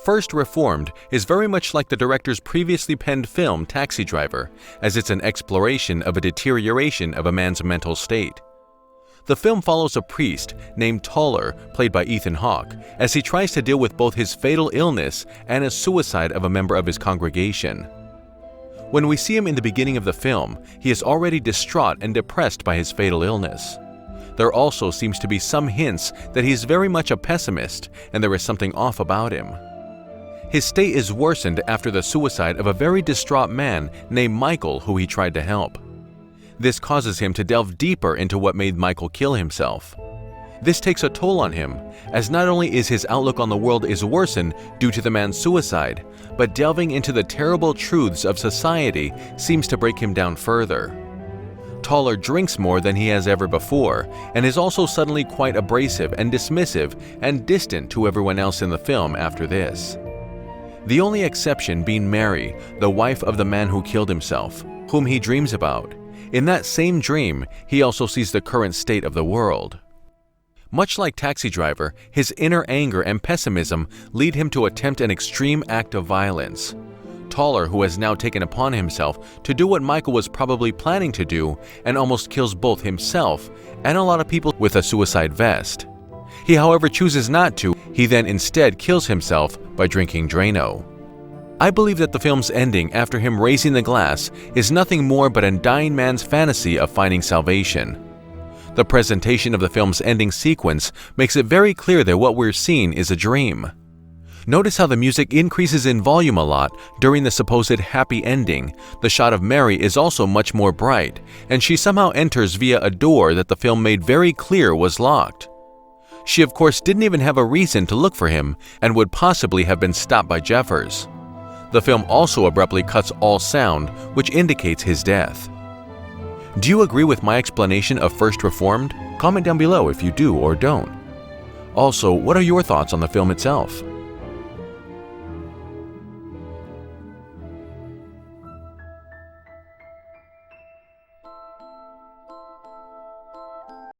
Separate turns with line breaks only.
First Reformed is very much like the director's previously penned film Taxi Driver, as it's an exploration of a deterioration of a man's mental state. The film follows a priest named Toller, played by Ethan Hawke, as he tries to deal with both his fatal illness and a suicide of a member of his congregation. When we see him in the beginning of the film, he is already distraught and depressed by his fatal illness. There also seems to be some hints that he is very much a pessimist and there is something off about him. His state is worsened after the suicide of a very distraught man named Michael who he tried to help. This causes him to delve deeper into what made Michael kill himself. This takes a toll on him, as not only is his outlook on the world is worsened due to the man's suicide, but delving into the terrible truths of society seems to break him down further. Toller drinks more than he has ever before, and is also suddenly quite abrasive and dismissive and distant to everyone else in the film after this. The only exception being Mary, the wife of the man who killed himself, whom he dreams about. In that same dream, he also sees the current state of the world. Much like Taxi Driver, his inner anger and pessimism lead him to attempt an extreme act of violence. Toller, who has now taken upon himself to do what Michael was probably planning to do and almost kills both himself and a lot of people with a suicide vest. He, however, chooses not to. He then instead kills himself by drinking Drano. I believe that the film's ending after him raising the glass is nothing more but a dying man's fantasy of finding salvation. The presentation of the film's ending sequence makes it very clear that what we're seeing is a dream. Notice how the music increases in volume a lot during the supposed happy ending. The shot of Mary is also much more bright, and she somehow enters via a door that the film made very clear was locked. She of course didn't even have a reason to look for him and would possibly have been stopped by Jeffers. The film also abruptly cuts all sound, which indicates his death. Do you agree with my explanation of First Reformed? Comment down below if you do or don't. Also, what are your thoughts on the film itself?